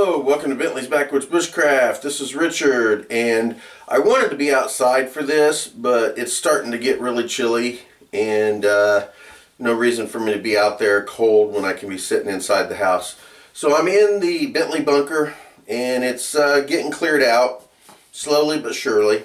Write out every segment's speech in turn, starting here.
Hello, welcome to Bentley's Backwoods Bushcraft. This is Richard, and I wanted to be outside for this, but it's starting to get really chilly, and no reason for me to be out there cold when I can be sitting inside the house. So I'm in the Bentley bunker, and it's getting cleared out, slowly but surely.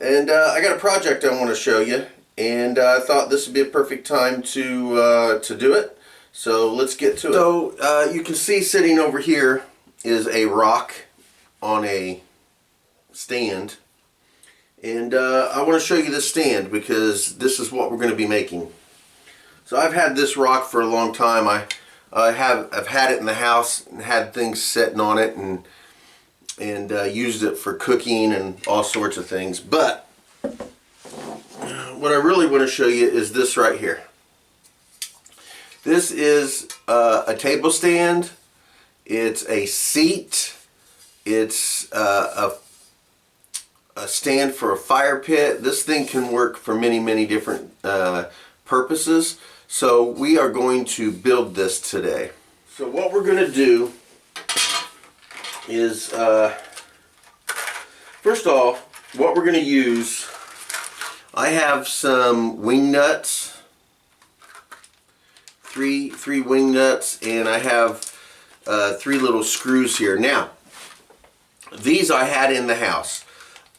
And I got a project I want to show you, and I thought this would be a perfect time to do it. So let's get to it. So you can see sitting over here is a rock on a stand, and I want to show you this stand because this is what we're going to be making. So I've had this rock for a long time. I've had it in the house and had things sitting on it and used it for cooking and all sorts of things. But what I really want to show you is this right here. This is a table stand. It's a seat. It's a stand for a fire pit. This thing can work for many different purposes. So we are going to build this today. So what we're going to do is, first off, what we're going to use, I have some wing nuts. Three wing nuts, and I have 3 little screws here. Now, these I had in the house.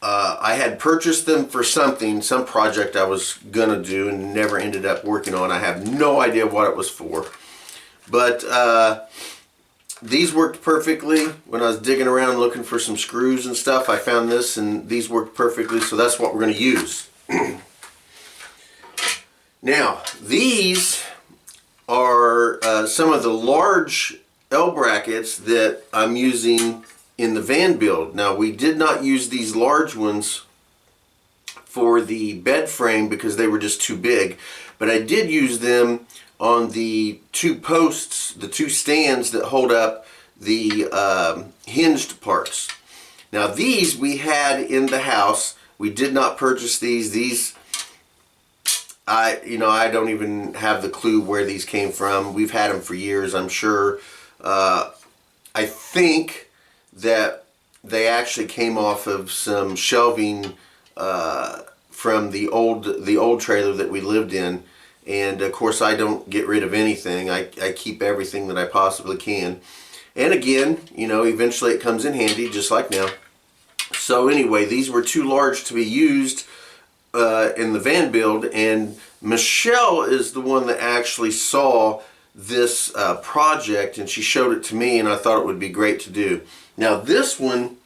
I had purchased them for some project I was gonna do and never ended up working on. I have no idea what it was for, but these worked perfectly. When I was digging around looking for some screws and stuff, I found this, and these worked perfectly, so that's what we're gonna use. Now, these are some of the large L brackets that I'm using in the van build. Now, we did not use these large ones for the bed frame because they were just too big, but I did use them on the 2 posts, the 2 stands that hold up the hinged parts. Now, these we had in the house. We did not purchase these. I don't even have the clue where these came from. We've had them for years, I'm sure. I think that they actually came off of some shelving from the old trailer that we lived in. And of course, I don't get rid of anything. I keep everything that I possibly can. And again, eventually it comes in handy, just like now. So anyway, these were too large to be used in the van build, and Michelle is the one that actually saw this project, and she showed it to me, and I thought it would be great to do. Now this one,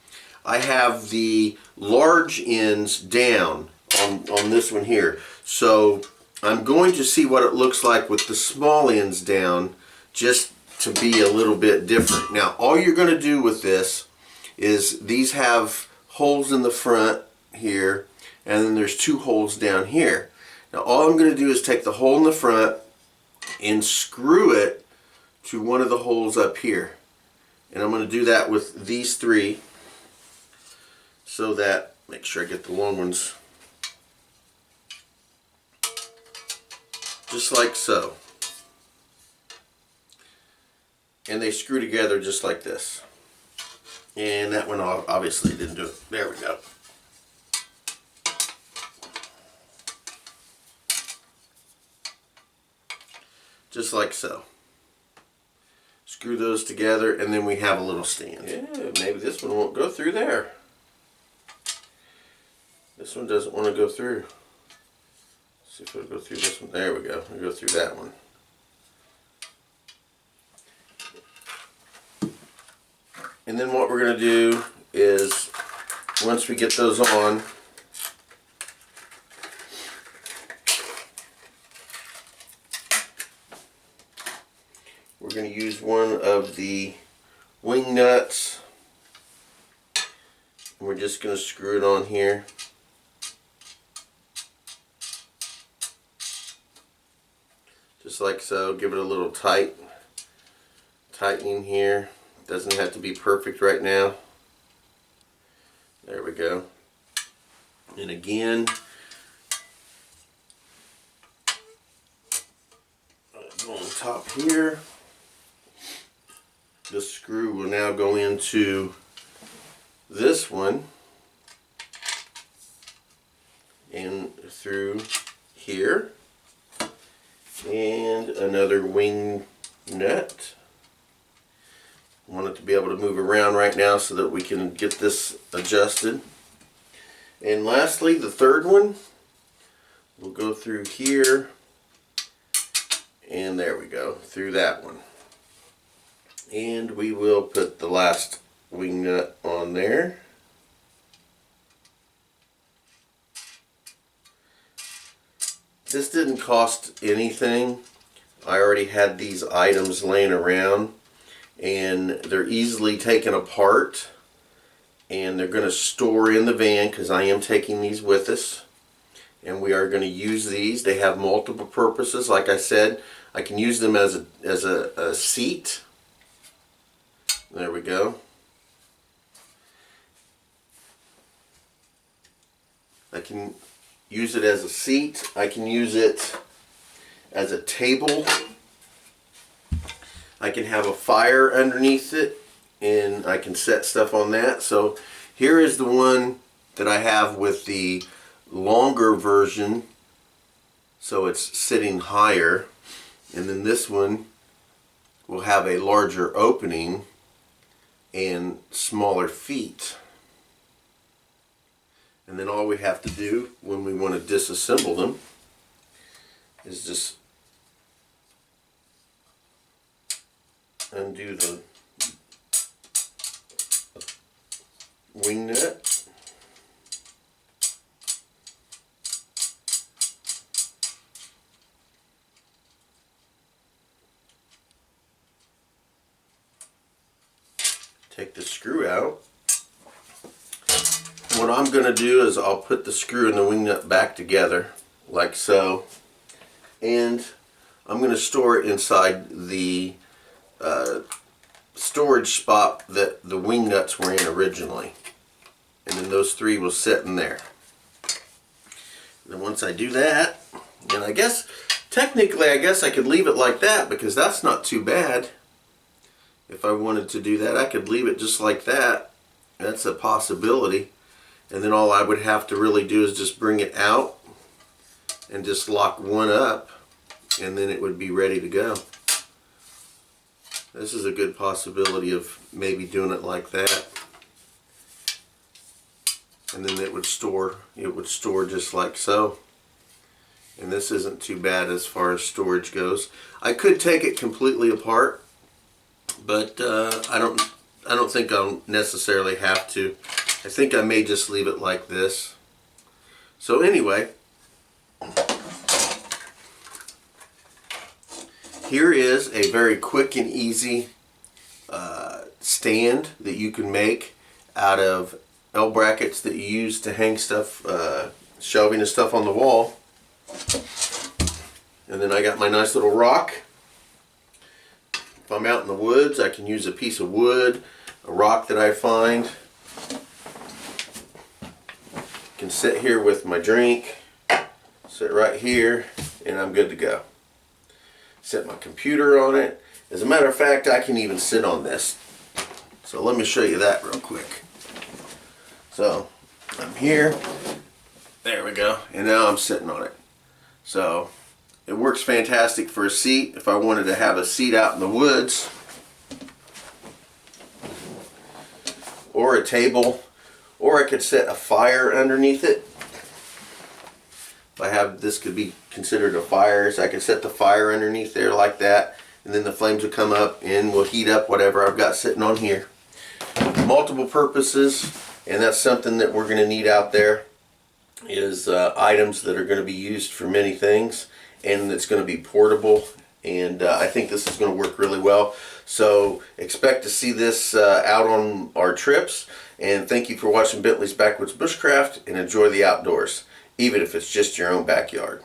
I have the large ends down on this one here, so I'm going to see what it looks like with the small ends down, just to be a little bit different. Now all you're going to do with this is these have holes in the front here, and then there's 2 holes down here. Now all I'm going to do is take the hole in the front and screw it to one of the holes up here. And I'm going to do that with these 3 so that, make sure I get the long ones, just like so. And they screw together just like this. And that one obviously didn't do it. There we go. Just like so. Screw those together, and then we have a little stand. Yeah, maybe this one won't go through there. This one doesn't want to go through. Let's see if it'll go through this one. There we go. It'll go through that one. And then what we're going to do is, once we get those on, we're going to use one of the wing nuts, and we're just going to screw it on here. Just like so. Give it a little tightening here. Doesn't have to be perfect right now. There we go. And again, go on top here. the screw will now go into this one and through here, and another wing nut. I want it to be able to move around right now so that we can get this adjusted. And lastly, the third one will go through here, and there we go, through that one. And we will put the last wing nut on there. This didn't cost anything. I already had these items laying around, and they're easily taken apart, and they're going to store in the van because I am taking these with us, and we are going to use these. They have multiple purposes. Like I said, I can use them as a seat. There we go. I can use it as a seat. I can use it as a table. I can have a fire underneath it, and I can set stuff on that. So here is the one that I have with the longer version, so it's sitting higher, and then this one will have a larger opening and smaller feet. And then all we have to do when we want to disassemble them is just undo the wing nut. Take the screw out. What I'm going to do is I'll put the screw and the wing nut back together like so, and I'm going to store it inside the storage spot that the wing nuts were in originally, and then those three will sit in there. And then once I do that, and I guess technically I could leave it like that, because that's not too bad. If I wanted to do that, I could leave it just like that. That's a possibility. And then all I would have to really do is just bring it out and just lock one up, and then it would be ready to go. This is a good possibility of maybe doing it like that. And then it would store just like so. And this isn't too bad as far as storage goes. I could take it completely apart, but I don't think I'll necessarily have to. I think I may just leave it like this. So anyway, here is a very quick and easy stand that you can make out of L brackets that you use to hang stuff, shelving and stuff on the wall. And then I got my nice little rock. If I'm out in the woods, I can use a piece of wood, a rock that I find. Can sit here with my drink, sit right here, and I'm good to go. Set my computer on it. As a matter of fact, I can even sit on this. So let me show you that real quick. So I'm here, there we go, and now I'm sitting on it. So it works fantastic for a seat. If I wanted to have a seat out in the woods, or a table, or I could set a fire underneath it. If I have, this could be considered a fire, so I could set the fire underneath there like that, and then the flames will come up and will heat up whatever I've got sitting on here. Multiple purposes, and that's something that we're going to need out there, is items that are going to be used for many things, and it's going to be portable, and I think this is going to work really well. So expect to see this out on our trips. And thank you for watching Bentley's Backwoods Bushcraft, and enjoy the outdoors, even if it's just your own backyard.